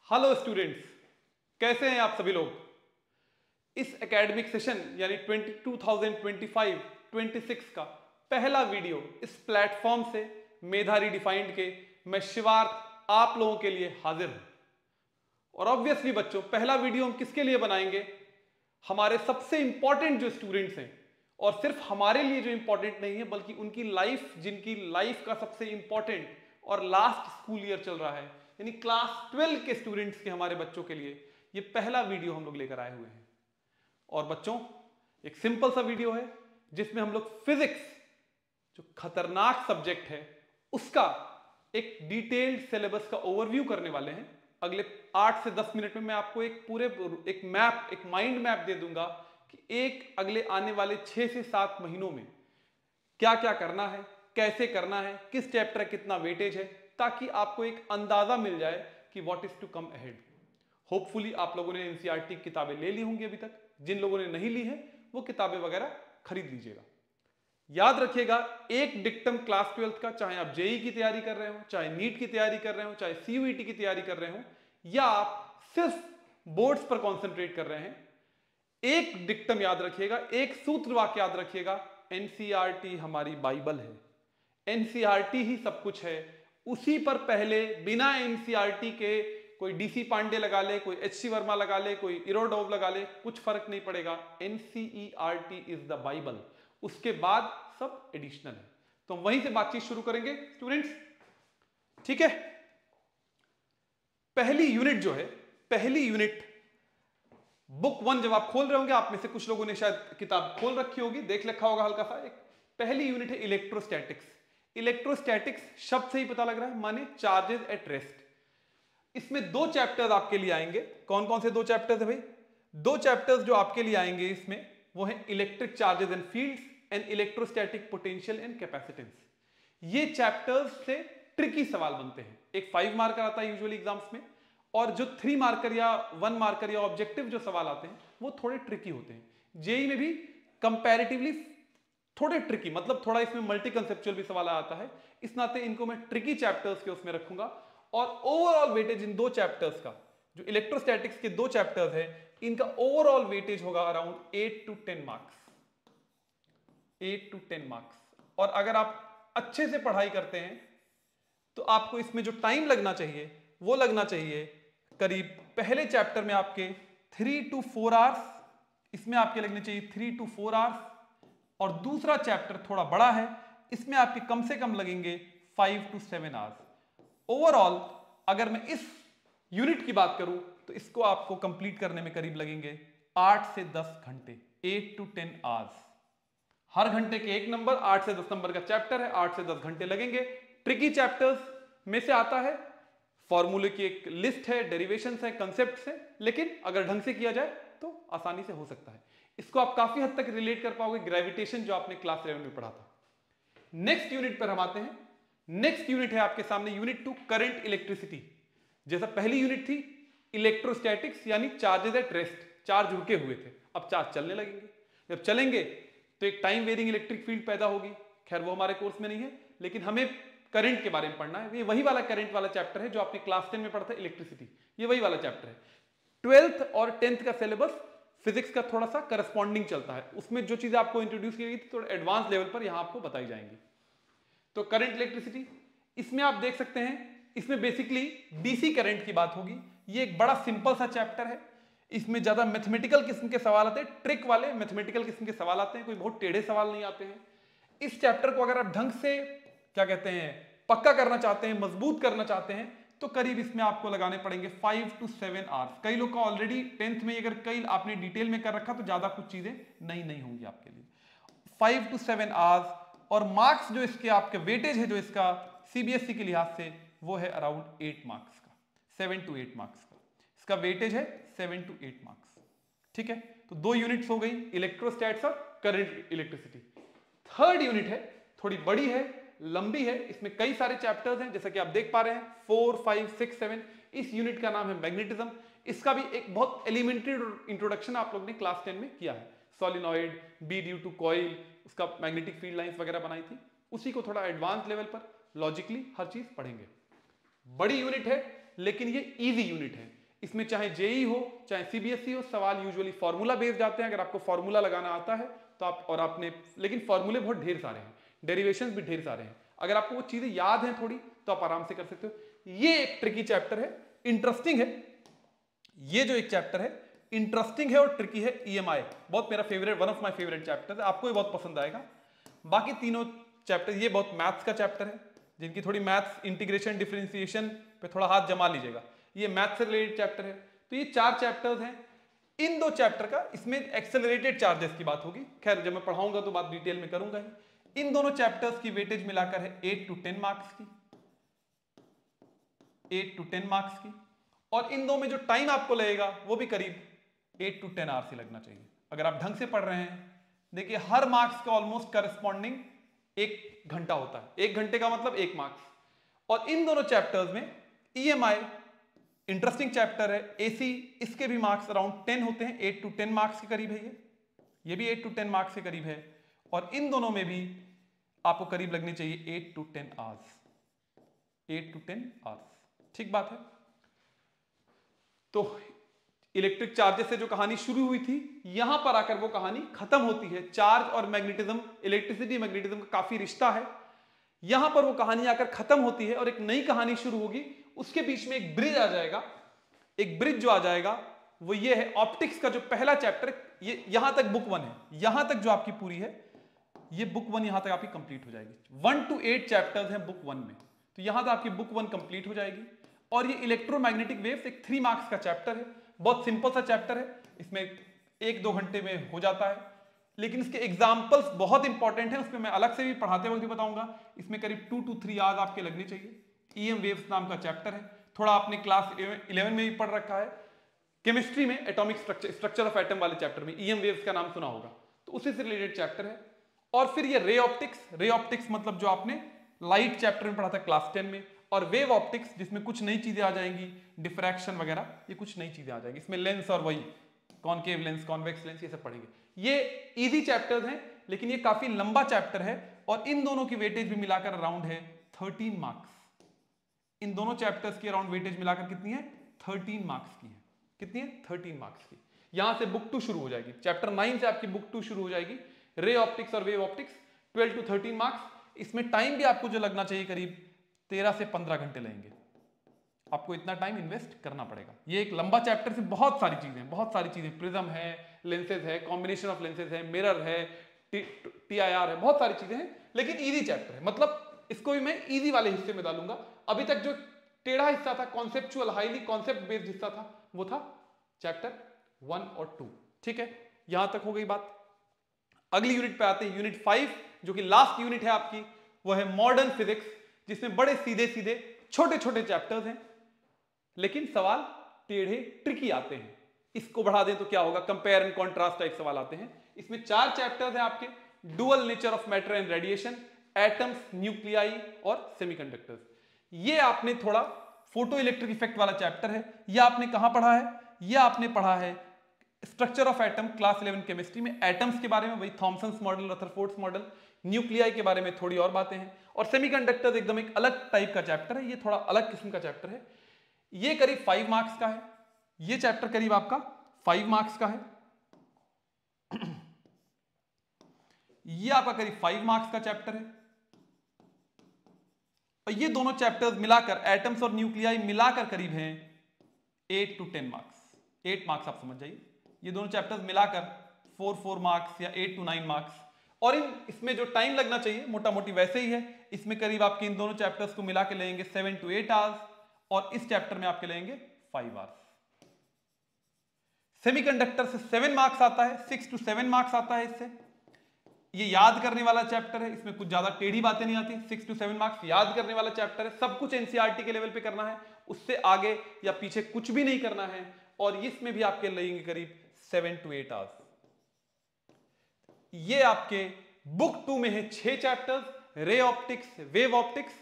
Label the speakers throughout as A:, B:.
A: Hello students, कैसे हैं आप सभी लोग। इस एकेडमिक सेशन यानी 2025-26 का पहला वीडियो इस प्लेटफॉर्म से मेधा रिडिफाइंड के मैं शिवार्थ आप लोगों के लिए हाजिर हूं। और ऑब्वियसली बच्चों, पहला वीडियो हम किसके लिए बनाएंगे? हमारे सबसे इंपॉर्टेंट जो स्टूडेंट्स हैं, और सिर्फ हमारे लिए जो इंपॉर्टेंट नहीं है बल्कि उनकी लाइफ, जिनकी लाइफ का सबसे इंपॉर्टेंट और लास्ट स्कूल ईयर चल रहा है, यानी क्लास 12 के स्टूडेंट्स के, हमारे बच्चों के लिए ये पहला वीडियो हम लोग लेकर आए हुए हैं। और बच्चों, एक सिंपल सा वीडियो है जिसमें हम लोग फिजिक्स, जो खतरनाक सब्जेक्ट है, उसका एक डिटेल्ड सिलेबस का ओवरव्यू करने वाले हैं। अगले 8 से 10 मिनट में मैं आपको एक मैप, एक माइंड मैप दे दूंगा कि एक अगले आने वाले 6 से 7 महीनों में क्या क्या करना है, कैसे करना है, किस चैप्टर कितना वेटेज है, ताकि आपको एक अंदाजा मिल जाए कि what is to come ahead. Hopefully आप लोगों ने एनसीईआरटी किताबें ले ली होंगी अभी तक। जिन लोगों ने नहीं ली है वो किताबें वगैरह खरीद लीजिएगा। याद रखिएगा, एक डिक्टम क्लास 12 का, चाहे आप जेई की तैयारी कर रहे हो, चाहे नीट की तैयारी कर रहे हो, चाहे सीयूईटी की तैयारी कर रहे हो, या आप सिर्फ बोर्ड्स पर कॉन्सेंट्रेट कर रहे हैं, एक डिक्टम याद रखिएगा, एक सूत्र वाक्य याद रखिएगा, एनसीईआरटी हमारी बाइबल है। एनसीईआरटी ही सब कुछ है। उसी पर पहले बिना एनसीईआरटी के कोई डीसी पांडे लगा ले, कोई एचसी वर्मा लगा ले, कोई इरोडोव लगा ले, कुछ फर्क नहीं पड़ेगा। NCERT is the Bible. उसके बाद सब एडिशनल है। तो वहीं से बातचीत शुरू करेंगे स्टूडेंट्स, ठीक है। पहली यूनिट जो है, पहली यूनिट बुक 1 जब आप खोल रहे होंगे, आप में से कुछ लोगों ने शायद किताब खोल रखी होगी, देख रखा होगा हल्का सा। एक पहली यूनिट है इलेक्ट्रोस्टैटिक्स। इलेक्ट्रोस्टैटिक्स शब्द से ही पता लग रहा है, माने चार्जेस एट रेस्ट। इसमें 2 चैप्टर्स आपके लिए आएंगे। कौन कौन से 2 चैप्टर्स है भाई? 2 चैप्टर्स जो आपके लिए आएंगे इसमें, वो है electric charges and fields and electrostatic potential and capacitance. ये चैप्टर्स से ट्रिकी सवाल बनते हैं। एक 5 मार्कर आता है यूजुअली एग्जाम्स में, और जो 3 मार्कर या 1 मार्कर या ऑब्जेक्टिव जो सवाल आते हैं वो थोड़े ट्रिकी होते हैं। जेई में भी कंपैरेटिवली थोड़े ट्रिकी, मतलब थोड़ा इसमें मल्टी कंसेप्चुअल भी सवाल आता है। इस नाते इनको मैं ट्रिकी चैप्टर्स के उसमें रखूंगा। और ओवरऑल वेटेज इन 2 चैप्टर्स का, जो इलेक्ट्रोस्टैटिक्स के 2 चैप्टर्स है, इनका ओवरऑल वेटेज होगा around 8 to 10 marks. 8 to 10 marks. और अगर आप अच्छे से पढ़ाई करते हैं तो आपको इसमें जो टाइम लगना चाहिए वो लगना चाहिए करीब, पहले चैप्टर में आपके 3 to 4 आवर्स, इसमें आपके लगने चाहिए 3 to 4 आवर्स। और दूसरा चैप्टर थोड़ा बड़ा है, इसमें आपके कम से कम लगेंगे 5 to 7 आवर्स। ओवरऑल अगर मैं इस यूनिट की बात करूं तो इसको आपको कंप्लीट करने में करीब लगेंगे 8 से 10 घंटे, 8 to 10 आवर्स। हर घंटे के 1 नंबर, 8 से 10 नंबर का चैप्टर है, 8 से 10 घंटे लगेंगे। ट्रिकी चैप्टर्स में से आता है, फॉर्मूले की एक लिस्ट है, डेरिवेशंस है, कंसेप्ट्स है, लेकिन अगर ढंग से किया जाए तो आसानी से हो सकता है। इसको आप काफी हद तक रिलेट कर पाओगे ग्रेविटेशन, जो आपने क्लास 11 में पढ़ा था। नेक्स्ट यूनिट पर हम आते हैं। नेक्स्ट यूनिट है आपके सामने यूनिट 2, करंट इलेक्ट्रिसिटी। जैसा पहली यूनिट थी इलेक्ट्रोस्टैटिक्स, यानी चार्जेस एट रेस्ट, चार्ज रुके हुए थे, अब चार्ज चलने लगेंगे। जब चलेंगे तो एक टाइम वेरिंग इलेक्ट्रिक फील्ड पैदा होगी। खैर वो हमारे कोर्स में नहीं है, लेकिन हमें करंट के बारे में पढ़ना है। ये वही वाला करंट वाला चैप्टर है जो आपने क्लास 10 में पढ़ा था, इलेक्ट्रिसिटी। ये वही वाला चैप्टर है। 12th और 10th का सिलेबस फिजिक्स का थोड़ा सा करस्पॉन्डिंग चलता है। उसमें जो चीजें आपको इंट्रोड्यूस की गई थी थोड़ा एडवांस लेवल पर यहां आपको बताई जाएंगी। तो करंट इलेक्ट्रिसिटी, इसमें आप देख सकते हैं, इसमें बेसिकली डीसी करंट की बात होगी। ये एक बड़ा सिंपल सा चैप्टर है। इसमें ज्यादा मैथमेटिकल किस्म के सवाल आते हैं, ट्रिक वाले मैथमेटिकल किस्म के सवाल आते हैं, कोई बहुत टेढ़े सवाल नहीं आते हैं। इस चैप्टर को अगर आप ढंग से, क्या कहते हैं, पक्का करना चाहते हैं, मजबूत करना चाहते हैं, तो करीब इसमें आपको लगाने पड़ेंगे 5 to 7 आवर्स। कई लोग का ऑलरेडी 10th में अगर कई आपने डिटेल में कर रखा तो ज्यादा कुछ चीजें नहीं होंगी आपके लिए। 5 to 7 आवर्स। और मार्क्स जो इसके आपके वेटेज है जो इसका सीबीएसई के लिहाज से, वो है अराउंड 8 मार्क्स का, 7 to 8 मार्क्स का इसका वेटेज है, 7 to 8 मार्क्स। ठीक है, तो 2 यूनिट्स हो गई, इलेक्ट्रोस्टैट्स और करंट इलेक्ट्रिसिटी। थर्ड यूनिट है, थोड़ी बड़ी है, लंबी है, इसमें कई सारे चैप्टर्स हैं, जैसा कि आप देख पा रहे हैं, 4, 5, 6, 7। इस यूनिट का नाम है मैग्नेटिज्म। इसका भी एक बहुत एलिमेंट्री इंट्रोडक्शन आप लोग ने क्लास 10 में किया है। Solenoid, B due to coil, उसका मैग्नेटिक फील्ड लाइंस वगैरह बनाई थी। उसी को थोड़ा एडवांस लेवल पर लॉजिकली हर चीज पढ़ेंगे। बड़ी यूनिट है लेकिन ये इजी यूनिट है। इसमें चाहे जेई हो चाहे सीबीएसई हो, सवाल यूजुअली फॉर्मूला बेस्ड आते हैं। अगर आपको फॉर्मूला लगाना आता है तो आप, और आपने, लेकिन फॉर्मूले बहुत ढेर सारे हैं, डेरिवेशंस भी ढेर सारे हैं, अगर आपको वो चीजें याद हैं थोड़ी तो आप आराम से कर सकते हो। ये एक ट्रिकी चैप्टर है, इंटरेस्टिंग है। ये जो एक चैप्टर है इंटरेस्टिंग है और ट्रिकी है, ईएमआई, बहुत मेरा favourite, one of my favourite chapter है, आपको ये बहुत पसंद आएगा। बाकी तीनों चैप्टर, ये बहुत मैथ्स का चैप्टर है, जिनकी थोड़ी मैथ्स इंटीग्रेशन डिफरेंशिएशन पे थोड़ा हाथ जमा लीजिएगा, ये मैथ्स से रिलेटेड चैप्टर है। तो ये 4 चैप्टर्स हैं। इन 2 चैप्टर का, इसमें एक्सेलरेटेड चार्जेस की बात होगी, खैर जब मैं पढ़ाऊंगा तो बात डिटेल में करूंगा ही। इन दोनों चैप्टर्स की वेटेज मिलाकर है 8 to 10 मार्क्स की, 8 to 10 मार्क्स की, और इन दो में जो टाइम आपको लगेगा वो भी करीब 8 to 10 आवर्स ही लगना चाहिए, अगर आप ढंग से पढ़ रहे हैं। देखिए हर मार्क्स का ऑलमोस्ट करस्पॉन्डिंग 1 घंटा होता है, 1 घंटे का मतलब 1 मार्क्स। और इन दोनों चैप्टर्स में ईएमआई इंटरेस्टिंग चैप्टर है, एसी इसके भी मार्क्स अराउंड 10 होते हैं, 8 to 10 मार्क्स के करीब है ये भी 8 to 10 मार्क्स के करीब है। और इन दोनों में भी आपको करीब लगने चाहिए 8 to 10 आवर्स, 8 to 10 आवर्स, ठीक बात है। तो इलेक्ट्रिक चार्जेस से जो कहानी शुरू हुई थी, यहां पर आकर वो कहानी खत्म होती है। चार्ज और मैग्नेटिज्म, इलेक्ट्रिसिटी मैग्नेटिज्म का काफी रिश्ता है, यहां पर वो कहानी आकर खत्म होती है और एक नई कहानी शुरू होगी। उसके बीच में एक ब्रिज आ जाएगा, एक ब्रिज जो आ जाएगा वो ये है ऑप्टिक्स का जो पहला चैप्टर, ये यहां तक बुक 1 है, यहां तक जो आपकी पूरी है, ये बुक 1 यहां तक आपकी कंप्लीट हो जाएगी। 1 to 8 चैप्टर्स हैं बुक 1 में, तो यहां तक आपकी बुक 1 कंप्लीट हो जाएगी। और ये इलेक्ट्रोमैग्नेटिक वेव्स एक 3 मार्क्स का चैप्टर है, बहुत सिंपल सा चैप्टर है, इसमें 1-2 घंटे में हो जाता है, लेकिन इसके एग्जाम्पल्स बहुत इंपॉर्टेंट हैं, उसमें मैं अलग से भी पढ़ाते वक्त भी बताऊंगा। इसमें करीब 2 to 3 आवर्स आपके लगने चाहिए। ईएम वेव्स नाम का चैप्टर है, थोड़ा आपने क्लास 11 में भी पढ़ रखा है, केमिस्ट्री में एटॉमिक स्ट्रक्चर ऑफ एटम वाले चैप्टर में ईएम वेव्स का नाम सुना होगा, तो उसी से रिलेटेड चैप्टर है। और फिर ये रे ऑप्टिक्स मतलब जो आपने लाइट चैप्टर में पढ़ा था क्लास 10 में, और वेव ऑप्टिक्स जिसमें कुछ नई चीजें आ जाएंगी, डिफ्रैक्शन वगैरह, ये कुछ नई चीजें आ जाएंगी इसमें, लेंस और वही कॉनकेव लेंस, कॉन्वेक्स लेंस, ये सब पढ़ेंगे। ये इजी चैप्टर्स हैं, लेकिन ये काफी लंबा चैप्टर है, और इन दोनों की वेटेज भी मिलाकर अराउंड है 13 मार्क्स। इन दोनों चैप्टर्स की अराउंड वेटेज मिलाकर कितनी है? 13 मार्क्स की है। कितनी है? 13 मार्क्स की। यहां से बुक 2 शुरू हो जाएगी, चैप्टर 9 से आपकी बुक 2 शुरू हो जाएगी, रे ऑप्टिक्स और वेव ऑप्टिक्स, 12 to 13 मार्क्स। इसमें टाइम भी आपको जो लगना चाहिए करीब 13 से 15 घंटे लगेंगे, आपको इतना टाइम इन्वेस्ट करना पड़ेगा। ये एक लंबा चैप्टर से बहुत सारी चीजें, प्रिज्म है, लेंसेज है, कॉम्बिनेशन ऑफ लेंसेज है, मिरर है, टीआईआर है, बहुत सारी चीजें हैं, लेकिन इजी चैप्टर है, मतलब इसको भी मैं इजी वाले हिस्से में डालूंगा। अभी तक जो टेढ़ा हिस्सा था, कॉन्सेप्चुअल हाईली कॉन्सेप्ट बेस्ड हिस्सा था, वो था चैप्टर 1 और 2, ठीक है। यहां तक हो गई बात। अगली यूनिट पे आते हैं, यूनिट 5 जो कि लास्ट यूनिट है आपकी, वो है मॉडर्न फिजिक्स, जिसमें बड़े सीधे सीधे छोटे छोटे चैप्टर्स हैं, लेकिन सवाल टेढ़े ट्रिकी आते हैं। इसको बढ़ा दें तो क्या होगा, कंपेयर एंड कॉन्ट्रास्ट टाइप सवाल आते हैं। इसमें 4 चैप्टर्स हैं आपके, dual nature of matter and radiation, atoms, nuclei और सेमीकंडक्टर्स। ये आपने थोड़ा फोटो इलेक्ट्रिक इफेक्ट वाला चैप्टर है, ये आपने कहां पढ़ा है? ये आपने पढ़ा है structure of atom class 11 chemistry में, एटम्स के बारे में वही Thomson's model, Rutherford's model, nuclei के बारे में थोड़ी और बातें हैं, और सेमीकंडक्टर्स एकदम एक अलग टाइप का चैप्टर है, ये थोड़ा अलग किस्म का चैप्टर है। ये करीब 5 मार्क्स का है, ये चैप्टर करीब आपका 5 मार्क्स का है, ये आपका करीब 5 मार्क्स का चैप्टर है। और ये दोनों चैप्टर्स मिलाकर, एटम्स और न्यूक्लियाई मिलाकर करीब हैं 8 to 10 मार्क्स, 8 मार्क्स आप समझ जाइए। ये दोनों चैप्टर्स मिलाकर 4 मार्क्स या 8 to 9 मार्क्स। और इसमें जो टाइम लगना चाहिए मोटा मोटी वैसे ही है, इसमें करीब आपके इन दोनों चैप्टर्स को मिला के लेंगे 7 to 8 आवर्स, और इस चैप्टर में आपके लेंगे 5 आवर्स। सेमीकंडक्टर से 7 मार्क्स आता है, 6 to 7 मार्क्स आता है इससे। ये याद करने वाला चैप्टर है, इसमें कुछ ज्यादा टेढ़ी बातें नहीं आती, 6 to 7 मार्क्स याद करने वाला चैप्टर है, सब कुछ एनसीईआरटी के लेवल पे करना है, उससे आगे या पीछे कुछ भी नहीं करना है। और इसमें भी आपके लगेंगे करीब 7 to 8 आवर्स। ये आपके बुक 2 में है 6 chapters, ray optics, wave optics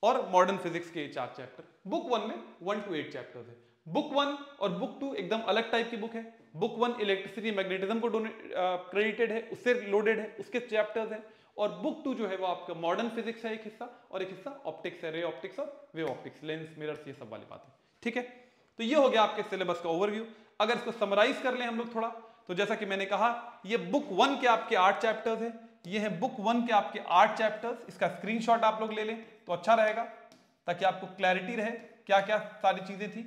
A: और मॉडर्न फिजिक्स के 4 चैप्टर। बुक 1 में 1 to 8 चैप्टर्स है। बुक 1 और बुक 2 एकदम अलग टाइप की बुक है। बुक 1 इलेक्ट्रिसिटी मैग्नेटिज्म को क्रेडिटेड है, उससे लोडेड है, उसके चैप्टर्स हैं। और बुक 2 जो है वो आपका मॉडर्न फिजिक्स है एक हिस्सा, और एक हिस्सा ऑप्टिक्स है, रे ऑप्टिक्स और वेव ऑप्टिक्स, लेंस, मिरर्स, ये सब वाली बातें, ठीक है। तो ये हो गया आपके सिलेबस का ओवरव्यू। अगर इसको समराइज कर लें हम लोग थोड़ा, तो जैसा कि मैंने कहा, ये बुक 1 के आपके 8 चैप्टर्स हैं, ये हैं बुक 1 के आपके 8 चैप्टर्स। इसका स्क्रीनशॉट आप लोग ले लें तो अच्छा रहेगा, ताकि आपको क्लैरिटी रहे क्या क्या सारी चीजें थी।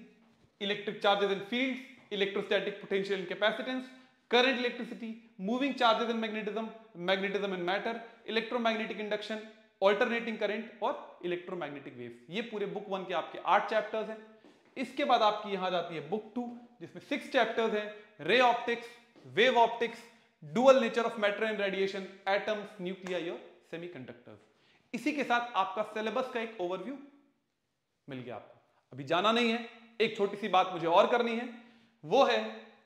A: Electric charges and fields, electrostatic potential and capacitance, current electricity, moving charges and magnetism, magnetism and matter, electromagnetic induction, alternating current और इलेक्ट्रोमैग्नेटिक वेव्स। ये पूरे बुक 1 के आपके 8 चैप्टर्स हैं। इसके बाद आपकी यहां जाती है बुक 2, जिसमें 6 चैप्टर्स हैं, ray optics, wave optics, dual nature of matter and radiation, atoms, nuclei और सेमीकंडक्टर्स। इसी के साथ आपका सिलेबस का एक ओवरव्यू मिल गया आपको। अभी जाना नहीं है, एक छोटी सी बात मुझे और करनी है, वो है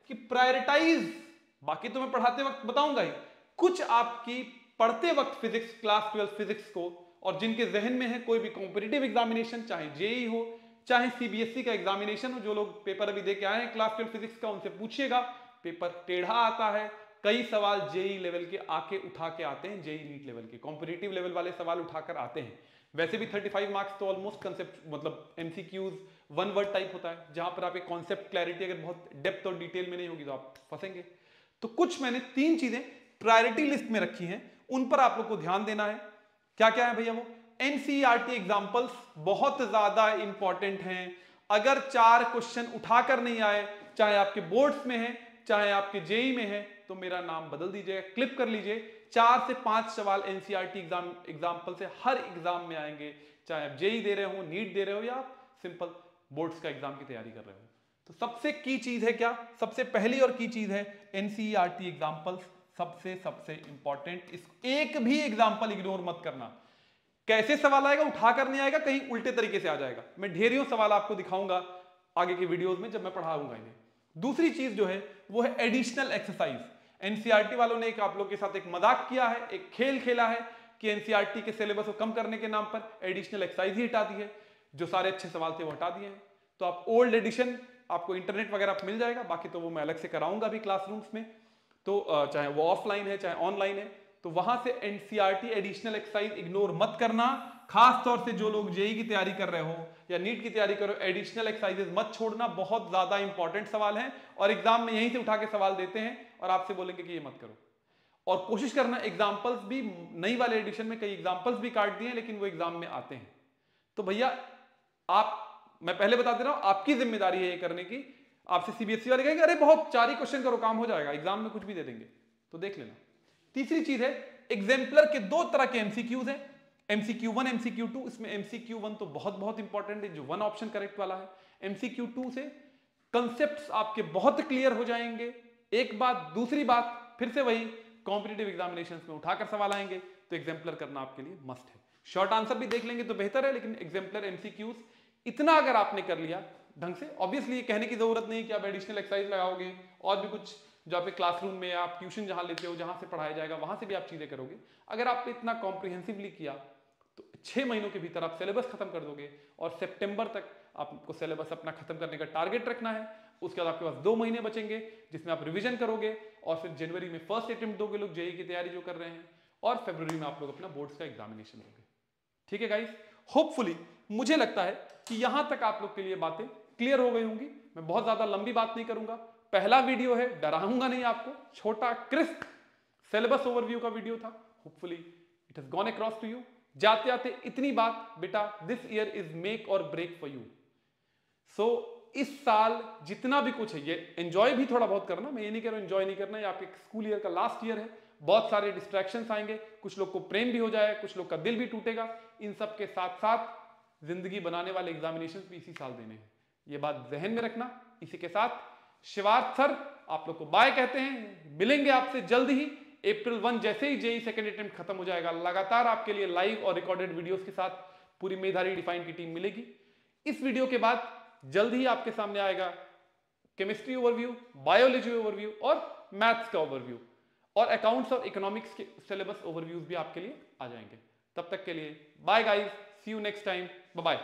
A: कि प्रायोरिटाइज, बाकी तो मैं पढ़ाते वक्त बताऊंगा ही, कुछ आपकी पढ़ते वक्त फिजिक्स, क्लास 12 फिजिक्स को, और जिनके जहन में है कोई भी कॉम्पिटिटिव एग्जामिनेशन, चाहे जेई हो चाहे सीबीएसई का एग्जामिनेशन हो, जो लोग पेपर अभी दे के आए हैं क्लास 12 फिजिक्स का, उनसे पूछिएगा, पेपर टेढ़ा आता है। कई सवाल जेई लेवल के आके उठा के आते हैं, जेई नीट लेवल के कॉम्पिटिटिव लेवल वाले सवाल उठाकर आते हैं। वैसे भी 35 मार्क्स तो ऑलमोस्ट कंसेप्ट, मतलब एमसीक्यूज, वन वर्ड टाइप होता है, जहां पर आप एक कॉन्सेप्ट क्लैरिटी अगर बहुत डेप्थ और डिटेल में नहीं होगी तो आप फंसेंगे। तो कुछ मैंने 3 चीजें प्रायोरिटी लिस्ट में रखी हैं, उन पर आप लोग को ध्यान देना है। क्या क्या है भैया? वो एनसीईआरटी एग्जाम्पल्स बहुत ज्यादा इंपॉर्टेंट हैं। अगर 4 क्वेश्चन उठाकर नहीं आए, चाहे आपके बोर्ड्स में है चाहे आपके जेई में है, तो मेरा नाम बदल दीजिएगा, क्लिप कर लीजिए। 4 से 5 सवाल एनसीईआरटी एग्जाम्पल से हर एग्जाम में आएंगे, चाहे आप जेई दे रहे हो, नीट दे रहे हो, या आप सिंपल बोर्ड्स का एग्जाम की तैयारी कर रहे हो। तो सबसे की चीज है क्या? सबसे पहली और की चीज है एनसीईआरटी एग्जाम्पल्स, सबसे इंपॉर्टेंट। इस एक भी एग्जाम्पल इग्नोर मत करना। कैसे सवाल आएगा? उठाकर नहीं आएगा, कहीं उल्टे तरीके से आ जाएगा। मैं ढेरों सवाल आपको दिखाऊंगा आगे के वीडियोस में जब मैं पढ़ाऊंगा इन्हें। दूसरी चीज जो है वो है एडिशनल एक्सरसाइज। एनसीईआरटी वालों ने एक आप लोग के साथ एक मजाक किया है, एक खेल खेला है कि एनसीईआरटी के सिलेबस को कम करने के नाम पर एडिशनल एक्सरसाइज ही हटा दी है। जो सारे अच्छे सवाल थे वो हटा दिए हैं। तो आप ओल्ड एडिशन आपको इंटरनेट वगैरह पर मिल जाएगा, बाकी तो वो मैं अलग से कराऊंगा अभी क्लासरूम्स में, तो चाहे वो ऑफलाइन है चाहे ऑनलाइन है। तो वहां से एनसीईआरटी एडिशनल एक्सरसाइज इग्नोर मत करना। खास तौर से जो लोग जेई की तैयारी कर रहे हो या नीट की तैयारी कर रहे हो, एडिशनल एक्सरसाइजेस मत छोड़ना। बहुत ज्यादा इंपॉर्टेंट सवाल हैं और एग्जाम में यहीं से उठा के सवाल देते हैं और आपसे बोलेंगे कि ये मत करो। और कोशिश करना एग्जाम्पल्स भी, नई वाले एडिशन में कई एग्जाम्पल्स भी काट दिए हैं, लेकिन वो एग्जाम में आते हैं। तो भैया मैं पहले बता दे रहा हूं, आपकी जिम्मेदारी है ये करने की। आपसे सीबीएसई वाले कहेंगे अरे बहुत 4 ही क्वेश्चन करो, काम हो जाएगा, एग्जाम में कुछ भी दे देंगे, तो देख लेना। तीसरी चीज है एग्जाम्पलर के 2 तरह के एमसीक्यूज हैं, एमसीक्यू 1, एमसीक्यू 2। इसमें एमसीक्यू 1 तो बहुत इंपॉर्टेंट है, जो 1 ऑप्शन करेक्ट वाला है। एमसीक्यू 2 से कंसेप्ट्स आपके बहुत क्लियर हो जाएंगे। एक बात, दूसरी बात, फिर से वही कॉम्पिटिटिव एग्जामिनेशंस में उठाकर सवाल आएंगे, तो एग्जाम्पलर करना आपके लिए मस्ट है। शॉर्ट आंसर भी देख लेंगे तो बेहतर है, लेकिन एग्जाम्पलर एमसीक्यूज इतना अगर आपने कर लिया ढंग से, ऑब्वियसली ये कहने की जरूरत नहीं कि आप एडिशनल एक्सरसाइज लगाओगे और भी कुछ जो आप क्लासरूम में या आप ट्यूशन जहां लेते हो, जहां से पढ़ाया जाएगा, वहां से भी आप चीजें करोगे। अगर आपने इतना कॉम्प्रिहेंसिवली किया तो 6 महीनों के भीतर आप सिलेबस खत्म कर दोगे और सितंबर तक आपको सिलेबस अपना खत्म करने का टारगेट रखना है। उसके बाद आपके पास 2 महीने बचेंगे जिसमें आप रिवीजन करोगे और फिर जनवरी में फर्स्ट अटेम्प्ट दोगे लोग जेई की तैयारी जो कर रहे हैं, और फरवरी में आप लोग अपना बोर्ड्स का एग्जामिनेशन दोगे। ठीक है गाइस, होपफुली मुझे लगता है कि यहां तक आप लोग के लिए बातें क्लियर हो गई होंगी। मैं बहुत ज्यादा लंबी बात नहीं करूंगा, पहला वीडियो है, डराऊंगा नहीं आपको, छोटा क्रिस्प सिलेबस ओवरव्यू का वीडियो था। Hopefully it has gone across to you. जाते जाते इतनी बात, बेटा this year is make or break for you. So इस साल जितना भी कुछ है ये एंजॉय भी थोड़ा बहुत करना। मैं ये नहीं कह रहा हूं एंजॉय नहीं करना, ये आपके स्कूल ईयर का लास्ट ईयर है, बहुत सारे डिस्ट्रैक्शंस आएंगे, कुछ लोग को प्रेम भी हो जाए, कुछ लोग का दिल भी टूटेगा। इन सब के साथ साथ जिंदगी बनाने वाले एग्जामिनेशंस भी इसी साल देने हैं, ये बात जहन में रखना। इसी के साथ शिवार्थ सर आप लोग को बाय कहते हैं, मिलेंगे आपसे जल्द ही। अप्रैल 1 जैसे ही जेई सेकंड अटेम्प्ट खत्म हो जाएगा, लगातार आपके लिए लाइव और रिकॉर्डेड वीडियोस के साथ पूरी मेधावी डिफाइन की टीम मिलेगी। इस वीडियो के बाद जल्द ही आपके सामने आएगा केमिस्ट्री ओवरव्यू, बायोलॉजी ओवरव्यू और मैथ्स का ओवरव्यू, और अकाउंट्स और इकोनॉमिक्स के सिलेबस ओवरव्यूज भी आपके लिए आ जाएंगे। तब तक के लिए bye guys, see you next time, bye bye.